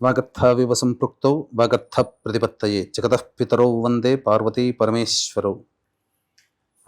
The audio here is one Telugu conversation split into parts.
వాగర్థావివ సంపృక్తౌ వాగర్థ ప్రతిపత్తయే జగతః పితరౌ వందే పార్వతీ పరమేశ్వరౌ.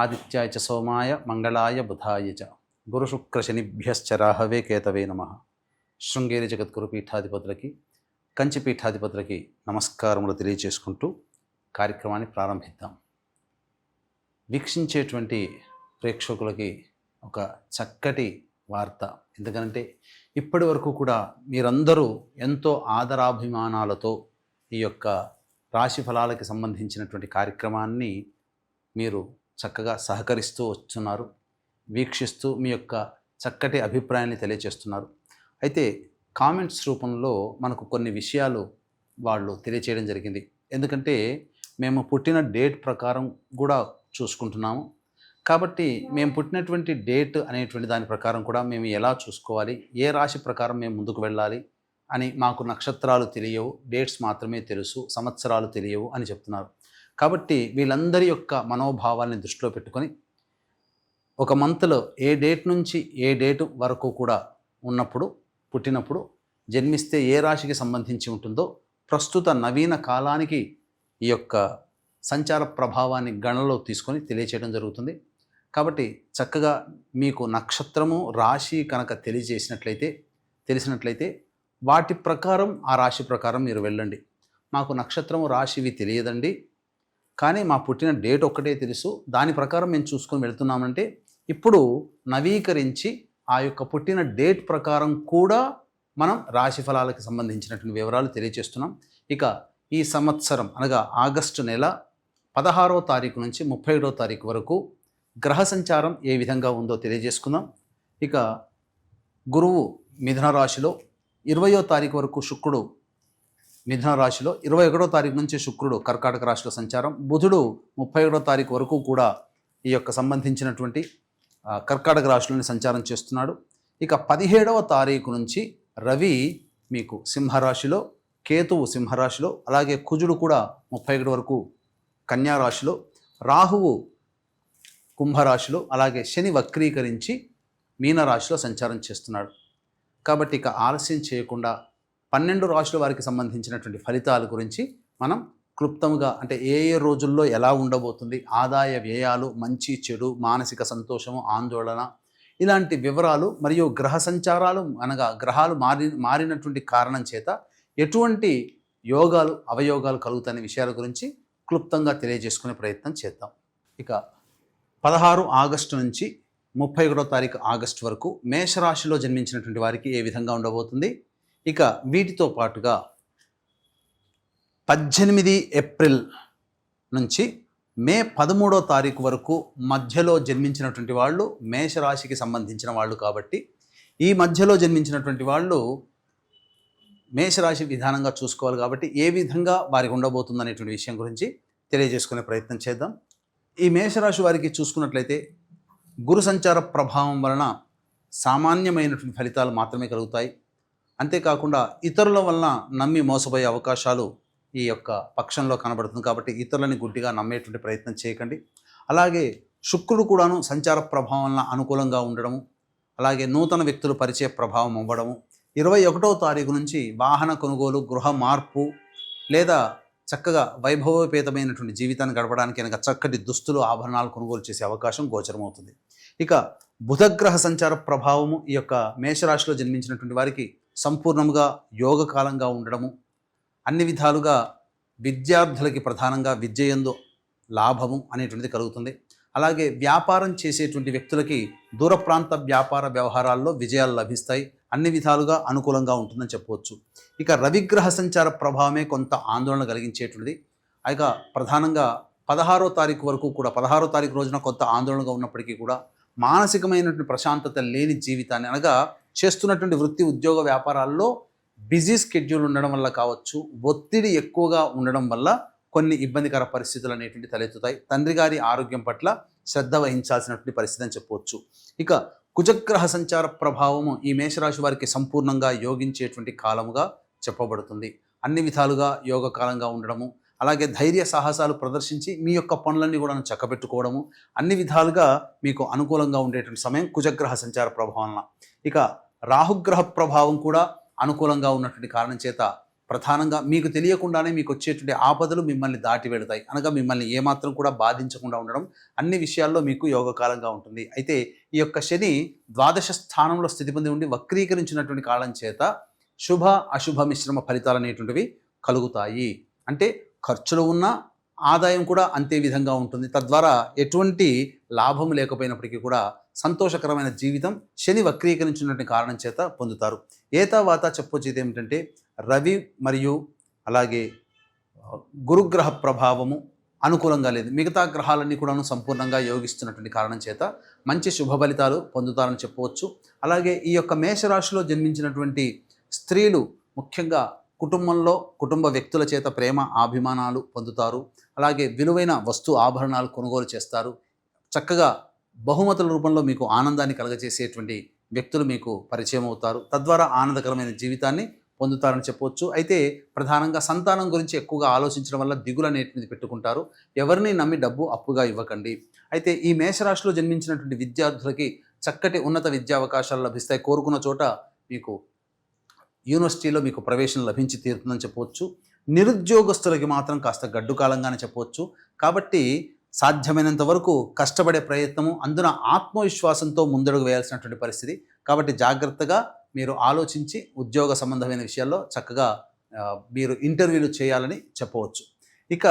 ఆదిత్యాయ చ సోమాయ మంగళాయ బుధాయ చ గురుశుక్రశనిభ్యశ్చ రాహవే కేతవే నమః. శృంగేరి జగద్గురు పీఠాధిపతులకి, కంచి పీఠాధిపతులకి నమస్కారములు తెలియజేసుకుంటూ కార్యక్రమాన్ని ప్రారంభిద్దాం. వీక్షించేటువంటి ప్రేక్షకులకి ఒక చక్కటి వార్త. ఎందుకంటే ఇప్పటి వరకు కూడా మీరందరూ ఎంతో ఆదరాభిమానాలతో ఈ యొక్క రాశి ఫలాలకి సంబంధించినటువంటి కార్యక్రమాన్ని మీరు చక్కగా సహకరిస్తూ వస్తున్నారు, వీక్షిస్తూ మీ యొక్క చక్కటి అభిప్రాయాన్ని తెలియజేస్తున్నారు. అయితే కామెంట్స్ రూపంలో మనకు కొన్ని విషయాలు వాళ్ళు తెలియచేయడం జరిగింది. ఎందుకంటే మేము పుట్టిన డేట్ ప్రకారం కూడా చూసుకుంటున్నాము కాబట్టి మేము పుట్టినటువంటి డేట్ అనేటువంటి దాని ప్రకారం కూడా మేము ఎలా చూసుకోవాలి, ఏ రాశి ప్రకారం మేము ముందుకు వెళ్ళాలి అని మాకు నక్షత్రాలు తెలియవు, డేట్స్ మాత్రమే తెలుసు, సంవత్సరాలు తెలియవు అని చెప్తున్నారు. కాబట్టి వీళ్ళందరి యొక్క మనోభావాల్ని దృష్టిలో పెట్టుకొని ఒక మంత్లో ఏ డేట్ నుంచి ఏ డేట్ వరకు కూడా పుట్టినప్పుడు జన్మిస్తే ఏ రాశికి సంబంధించి ఉంటుందో ప్రస్తుత నవీన కాలానికి ఈ యొక్క సంచార ప్రభావాన్ని గణనలో తీసుకొని తెలియచేయడం జరుగుతుంది. కాబట్టి చక్కగా మీకు నక్షత్రము రాశి కనుక తెలిసినట్లయితే వాటి ప్రకారం ఆ రాశి ప్రకారం మీరు వెళ్ళండి. మాకు నక్షత్రము రాశివి తెలియదండి, కానీ మా పుట్టిన డేట్ ఒక్కటే తెలుసు, దాని ప్రకారం మేము చూసుకొని వెళ్తున్నామంటే ఇప్పుడు నవీకరించి ఆ యొక్క పుట్టిన డేట్ ప్రకారం కూడా మనం రాశి ఫలాలకు సంబంధించినటువంటి వివరాలు తెలియజేస్తున్నాం. ఇక ఈ సంవత్సరం అనగా ఆగస్టు నెల 16వ తారీఖు నుంచి 31వ తారీఖు వరకు గ్రహ సంచారం ఏ విధంగా ఉందో తెలియజేసుకుందాం. ఇక గురువు మిథున రాశిలో 20వ తారీఖు వరకు శుక్రుడు మిథున రాశిలో, 21వ తారీఖు నుంచి శుక్రుడు కర్కాటక రాశిలో సంచారం, బుధుడు 31వ తారీఖు వరకు కూడా ఈ యొక్క సంబంధించినటువంటి కర్కాటక రాశిలోని సంచారం చేస్తున్నాడు. ఇక 17వ తారీఖు నుంచి రవి మీకు సింహరాశిలో, కేతువు సింహరాశిలో, అలాగే కుజుడు కూడా 31 వరకు కన్యా రాశిలో, రాహువు కుంభరాశిలో, అలాగే శని వక్రీకరించి మీనరాశిలో సంచారం చేస్తున్నాడు. కాబట్టి ఇక ఆలస్యం చేయకుండా 12 రాశుల వారికి సంబంధించినటువంటి ఫలితాల గురించి మనం క్లుప్తంగా, అంటే ఏ ఏ రోజుల్లో ఎలా ఉండబోతుంది, ఆదాయ వ్యయాలు, మంచి చెడు, మానసిక సంతోషము, ఆందోళన, ఇలాంటి వివరాలు మరియు గ్రహ సంచారాలు అనగా గ్రహాలు మారినటువంటి కారణం చేత ఎటువంటి యోగాలు అవయోగాలు కలుగుతాయనే విషయాల గురించి క్లుప్తంగా తెలియజేసుకునే ప్రయత్నం చేద్దాం. ఇక 16 ఆగస్టు నుంచి 31వ తారీఖు ఆగస్టు వరకు మేషరాశిలో జన్మించినటువంటి వారికి ఏ విధంగా ఉండబోతుంది. ఇక వీటితో పాటుగా 18 ఏప్రిల్ నుంచి మే 13వ తారీఖు వరకు మధ్యలో జన్మించినటువంటి వాళ్ళు మేషరాశికి సంబంధించిన వాళ్ళు. కాబట్టి ఈ మధ్యలో జన్మించినటువంటి వాళ్ళు మేషరాశి విధానంగా చూసుకోవాలి. కాబట్టి ఏ విధంగా వారికి ఉండబోతుంది అనేటువంటి విషయం గురించి తెలియజేసుకునే ప్రయత్నం చేద్దాం. ఈ మేషరాశి వారికి చూసుకున్నట్లయితే గురు సంచార ప్రభావం వలన సామాన్యమైనటువంటి ఫలితాలు మాత్రమే కలుగుతాయి. అంతేకాకుండా ఇతరుల వలన నమ్మి మోసపోయే అవకాశాలు ఈ యొక్క పక్షంలో కనబడుతుంది. కాబట్టి ఇతరులని గుడ్డిగా నమ్మేటువంటి ప్రయత్నం చేయకండి. అలాగే శుక్రుడు కూడాను సంచార ప్రభావం వలన అనుకూలంగా ఉండడము, అలాగే నూతన వ్యక్తులు పరిచయ ప్రభావం అవ్వడము, 21వ తారీఖు నుంచి వాహన కొనుగోలు, గృహ మార్పు, లేదా చక్కగా వైభవోపేతమైనటువంటి జీవితాన్ని గడపడానికి కనుక చక్కటి దుస్తులు, ఆభరణాలు కొనుగోలు చేసే అవకాశం గోచరమవుతుంది. ఇక బుధగ్రహ సంచార ప్రభావము ఈ యొక్క మేషరాశిలో జన్మించినటువంటి వారికి సంపూర్ణంగా యోగకాలంగా ఉండడము, అన్ని విధాలుగా విద్యార్థులకి ప్రధానంగా విద్యయందు లాభము అనేటువంటిది కలుగుతుంది. అలాగే వ్యాపారం చేసేటువంటి వ్యక్తులకి దూర ప్రాంత వ్యాపార వ్యవహారాల్లో విజయాలు లభిస్తాయి, అన్ని విధాలుగా అనుకూలంగా ఉంటుందని చెప్పవచ్చు. ఇక రవిగ్రహ సంచార ప్రభావమే కొంత ఆందోళన కలిగించేటువంటిది. ఇక ప్రధానంగా 16వ తారీఖు వరకు కూడా, 16వ తారీఖు రోజున కొంత ఆందోళనగా ఉన్నప్పటికీ కూడా మానసికమైనటువంటి ప్రశాంతత లేని జీవితాన్ని, అనగా చేస్తున్నటువంటి వృత్తి ఉద్యోగ వ్యాపారాల్లో బిజీ స్కెడ్యూల్ ఉండడం వల్ల కావచ్చు, ఒత్తిడి ఎక్కువగా ఉండడం వల్ల కొన్ని ఇబ్బందికర పరిస్థితులు అనేటువంటి తలెత్తుతాయి. తండ్రి గారి ఆరోగ్యం పట్ల శ్రద్ధ వహించాల్సినటువంటి పరిస్థితి అని చెప్పవచ్చు. ఇక కుజగ్రహ సంచార ప్రభావము ఈ మేషరాశి వారికి సంపూర్ణంగా యోగించేటువంటి కాలముగా చెప్పబడుతుంది. అన్ని విధాలుగా యోగ కాలంగా ఉండడము, అలాగే ధైర్య సాహసాలు ప్రదర్శించి మీ యొక్క పనులన్నీ కూడా చక్కబెట్టుకోవడము, అన్ని విధాలుగా మీకు అనుకూలంగా ఉండేటువంటి సమయం కుజగ్రహ సంచార ప్రభావం. ఇక రాహుగ్రహ ప్రభావం కూడా అనుకూలంగా ఉన్నటువంటి కారణం చేత ప్రధానంగా మీకు తెలియకుండానే మీకు వచ్చేటువంటి ఆపదలు మిమ్మల్ని దాటి వెళతాయి. అనగా మిమ్మల్ని ఏమాత్రం కూడా బాధించకుండా ఉండడం అన్ని విషయాల్లో మీకు యోగకాలంగా ఉంటుంది. అయితే ఈ యొక్క శని ద్వాదశ స్థానంలో స్థితి పొంది ఉండి వక్రీకరించినటువంటి కాలం చేత శుభ అశుభ మిశ్రమ ఫలితాలు అనేటువంటివి కలుగుతాయి. అంటే ఖర్చులు ఉన్న ఆదాయం కూడా అంతే విధంగా ఉంటుంది. తద్వారా ఎటువంటి లాభం లేకపోయినప్పటికీ కూడా సంతోషకరమైన జీవితం శని వక్రీకరించినటువంటి కారణం చేత పొందుతారు. ఏతావాత చెప్పొచ్చేది ఏమిటంటే రవి మరియు అలాగే గురుగ్రహ ప్రభావము అనుకూలంగా లేదు. మిగతా గ్రహాలన్నీ కూడాను సంపూర్ణంగా యోగిస్తున్నటువంటి కారణం చేత మంచి శుభ ఫలితాలు పొందుతారని చెప్పవచ్చు. అలాగే ఈ యొక్క మేషరాశిలో జన్మించినటువంటి స్త్రీలు ముఖ్యంగా కుటుంబంలో కుటుంబ వ్యక్తుల చేత ప్రేమ అభిమానాలు పొందుతారు. అలాగే విలువైన వస్తు ఆభరణాలు కొనుగోలు చేస్తారు. చక్కగా బహుమతుల రూపంలో మీకు ఆనందాన్ని కలగజేసేటువంటి వ్యక్తులు మీకు పరిచయం అవుతారు. తద్వారా ఆనందకరమైన జీవితాన్ని పొందుతారని చెప్పవచ్చు. అయితే ప్రధానంగా సంతానం గురించి ఎక్కువగా ఆలోచించడం వల్ల దిగులు అనేటిది పెట్టుకుంటారు. ఎవరిని నమ్మి డబ్బు అప్పుగా ఇవ్వకండి. అయితే ఈ మేషరాశిలో జన్మించినటువంటి విద్యార్థులకి చక్కటి ఉన్నత విద్యా అవకాశాలు లభిస్తాయి. కోరుకున్న చోట మీకు యూనివర్సిటీలో మీకు ప్రవేశం లభించి తీరుతుందని చెప్పవచ్చు. నిరుద్యోగస్తులకి మాత్రం కాస్త గడ్డు కాలంగానే చెప్పవచ్చు. కాబట్టి సాధ్యమైనంత వరకు కష్టపడే ప్రయత్నము, అందున ఆత్మవిశ్వాసంతో ముందడుగు వేయాల్సినటువంటి పరిస్థితి. కాబట్టి జాగ్రత్తగా మీరు ఆలోచించి ఉద్యోగ సంబంధమైన విషయాల్లో చక్కగా మీరు ఇంటర్వ్యూలు చేయాలని చెప్పవచ్చు. ఇక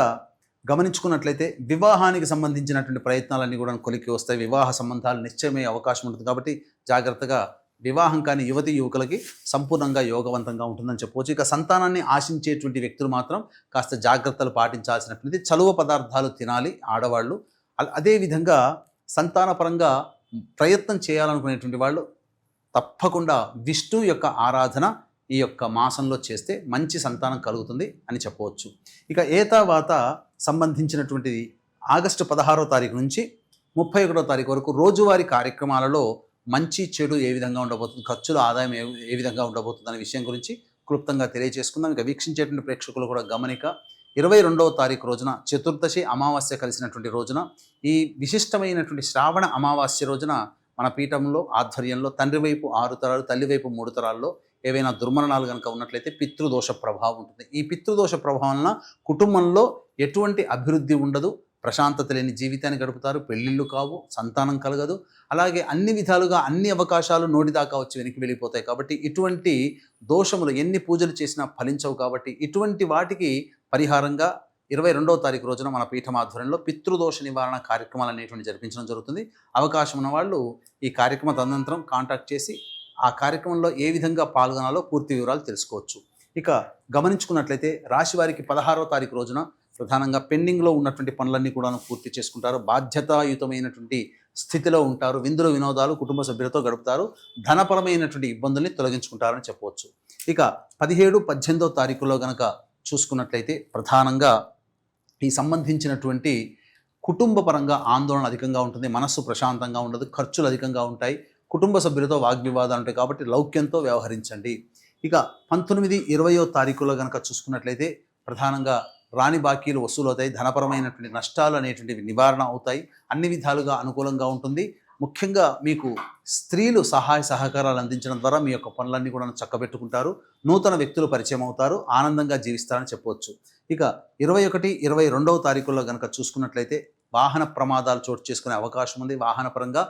గమనించుకున్నట్లయితే వివాహానికి సంబంధించినటువంటి ప్రయత్నాలన్నీ కూడా కొలికి వస్తాయి. వివాహ సంబంధాలు నిశ్చయమయ్యే అవకాశం ఉంటుంది. కాబట్టి జాగ్రత్తగా వివాహం కాని యువతి యువకులకి సంపూర్ణంగా యోగవంతంగా ఉంటుందని చెప్పవచ్చు. ఇక సంతానాన్ని ఆశించేటువంటి వ్యక్తులు మాత్రం కాస్త జాగ్రత్తలు పాటించాల్సినటువంటి చలువ పదార్థాలు తినాలి ఆడవాళ్ళు. అదేవిధంగా సంతానపరంగా ప్రయత్నం చేయాలనుకునేటువంటి వాళ్ళు తప్పకుండా విష్ణు యొక్క ఆరాధన ఈ యొక్క మాసంలో చేస్తే మంచి సంతానం కలుగుతుంది అని చెప్పవచ్చు. ఇక ఏతావాత సంబంధించినటువంటిది ఆగస్టు 16వ తారీఖు నుంచి 31వ తారీఖు వరకు రోజువారీ కార్యక్రమాలలో మంచి చెడు ఏ విధంగా ఉండబోతుంది, ఖర్చుల ఆదాయం ఏ విధంగా ఉండబోతుంది అనే విషయం గురించి క్లుప్తంగా తెలియజేసుకుందాం. ఇక వీక్షించేటువంటి ప్రేక్షకులు కూడా గమనిక 22వ తారీఖు రోజున చతుర్దశి అమావాస్య కలిసినటువంటి రోజున ఈ విశిష్టమైనటువంటి శ్రావణ అమావాస్య రోజున మన పీఠంలో ఆధ్వర్యంలో తండ్రి వైపు 6 తరాలు తల్లి వైపు 3 తరాల్లో ఏవైనా దుర్మరణాలు కనుక ఉన్నట్లయితే పితృదోష ప్రభావం ఉంటుంది. ఈ పితృదోష ప్రభావం వలన కుటుంబంలో ఎటువంటి అభివృద్ధి ఉండదు, ప్రశాంతత లేని జీవితాన్ని గడుపుతారు, పెళ్ళిళ్ళు కావు, సంతానం కలగదు. అలాగే అన్ని విధాలుగా అన్ని అవకాశాలు నోటిదాకా వచ్చి వెనక్కి వెళ్ళిపోతాయి. కాబట్టి ఇటువంటి దోషములు ఎన్ని పూజలు చేసినా ఫలించవు. కాబట్టి ఇటువంటి వాటికి పరిహారంగా 22వ తారీఖు రోజున మన పీఠం ఆధ్వర్యంలో పితృదోష నివారణ కార్యక్రమాలు అనేటువంటి జరిపించడం జరుగుతుంది. అవకాశం ఉన్న వాళ్ళు ఈ కార్యక్రమ తదనంతరం కాంటాక్ట్ చేసి ఆ కార్యక్రమంలో ఏ విధంగా పాల్గొనాలో పూర్తి వివరాలు తెలుసుకోవచ్చు. ఇక గమనించుకున్నట్లయితే రాశి వారికి 16వ తారీఖు రోజున ప్రధానంగా పెండింగ్లో ఉన్నటువంటి పనులన్నీ కూడా పూర్తి చేసుకుంటారు. బాధ్యతాయుతమైనటువంటి స్థితిలో ఉంటారు. విందులు వినోదాలు కుటుంబ సభ్యులతో గడుపుతారు. ధనపరమైనటువంటి ఇబ్బందుల్ని తొలగించుకుంటారని చెప్పవచ్చు. ఇక 17, 18వ తారీఖులో గనక చూసుకున్నట్లయితే ప్రధానంగా ఈ సంబంధించినటువంటి కుటుంబ పరంగా ఆందోళన అధికంగా ఉంటుంది. మనస్సు ప్రశాంతంగా ఉండదు, ఖర్చులు అధికంగా ఉంటాయి, కుటుంబ సభ్యులతో వాగ్వివాదాలు ఉంటాయి. కాబట్టి లౌక్యంతో వ్యవహరించండి. ఇక 19, 20వ తారీఖులో కనుక చూసుకున్నట్లయితే ప్రధానంగా రాని బాకీలు వసూలవుతాయి. ధనపరమైనటువంటి నష్టాలు అనేటువంటివి నివారణ అవుతాయి. అన్ని విధాలుగా అనుకూలంగా ఉంటుంది. ముఖ్యంగా మీకు స్త్రీలు సహాయ సహకారాలు అందించడం ద్వారా మీ యొక్క పనులన్నీ కూడా చక్కబెట్టుకుంటారు. నూతన వ్యక్తులు పరిచయం అవుతారు, ఆనందంగా జీవిస్తారని చెప్పవచ్చు. ఇక 21, 22వ తారీఖుల్లో కనుక చూసుకున్నట్లయితే వాహన ప్రమాదాలు చోటు చేసుకునే అవకాశం ఉంది. వాహన పరంగా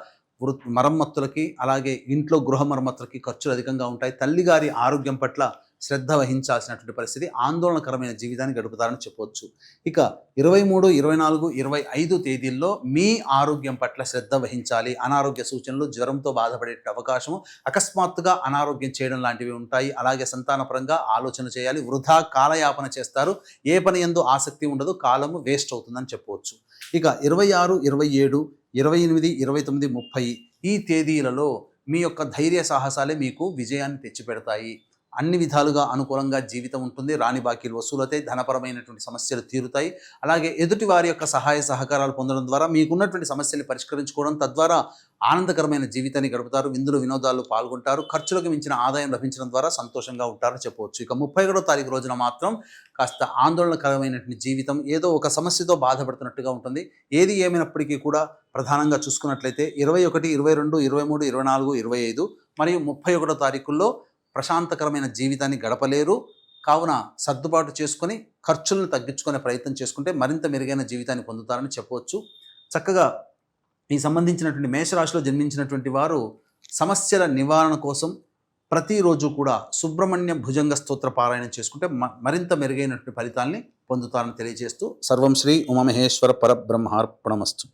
మరమ్మతులకి అలాగే ఇంట్లో గృహ మరమ్మతులకి ఖర్చులు అధికంగా ఉంటాయి. తల్లిగారి ఆరోగ్యం పట్ల శ్రద్ధ వహించాల్సినటువంటి పరిస్థితి, ఆందోళనకరమైన జీవితాన్ని గడుపుతారని చెప్పవచ్చు. ఇక 23, 24, 25 తేదీల్లో మీ ఆరోగ్యం పట్ల శ్రద్ధ వహించాలి. అనారోగ్య సూచనలు, జ్వరంతో బాధపడే అవకాశము, అకస్మాత్తుగా అనారోగ్యం చేయడం లాంటివి ఉంటాయి. అలాగే సంతానపరంగా ఆలోచన చేయాలి. వృధా కాలయాపన చేస్తారు. ఏ పని యందు ఆసక్తి ఉండదు, కాలము వేస్ట్ అవుతుందని చెప్పవచ్చు. ఇక 26, 27, 28, 29, 30 ఈ తేదీలలో మీ యొక్క ధైర్య సాహసాలే మీకు విజయాన్ని తెచ్చిపెడతాయి. అన్ని విధాలుగా అనుకూలంగా జీవితం ఉంటుంది. రాని బాకీలు వసూలవుతాయి, ధనపరమైనటువంటి సమస్యలు తీరుతాయి. అలాగే ఎదుటి వారి యొక్క సహాయ సహకారాలు పొందడం ద్వారా మీకున్నటువంటి సమస్యలు పరిష్కరించుకోవడం, తద్వారా ఆనందకరమైన జీవితాన్ని గడుపుతారు. విందులు వినోదాల్లో పాల్గొంటారు. ఖర్చులకు మించిన ఆదాయం లభించడం ద్వారా సంతోషంగా ఉంటారని చెప్పవచ్చు. ఇక 31వ తారీఖు రోజున మాత్రం కాస్త ఆందోళనకరమైనటువంటి జీవితం, ఏదో ఒక సమస్యతో బాధపడుతున్నట్టుగా ఉంటుంది. ఏది ఏమైనప్పటికీ కూడా ప్రధానంగా చూసుకున్నట్లయితే 21, 22, 23, 24, 25 మరియు 31వ తారీఖుల్లో ప్రశాంతకరమైన జీవితాన్ని గడపలేరు. కావున సర్దుబాటు చేసుకొని ఖర్చులను తగ్గించుకునే ప్రయత్నం చేసుకుంటే మరింత మెరుగైన జీవితాన్ని పొందుతారని చెప్పవచ్చు. చక్కగా ఈ సంబంధించినటువంటి మేషరాశిలో జన్మించినటువంటి వారు సమస్యల నివారణ కోసం ప్రతిరోజు కూడా సుబ్రహ్మణ్య భుజంగ స్తోత్ర పారాయణం చేసుకుంటే మరింత మెరుగైనటువంటి ఫలితాల్ని పొందుతారని తెలియజేస్తూ సర్వం శ్రీ ఉమామహేశ్వర పరబ్రహ్మార్పణమస్తు.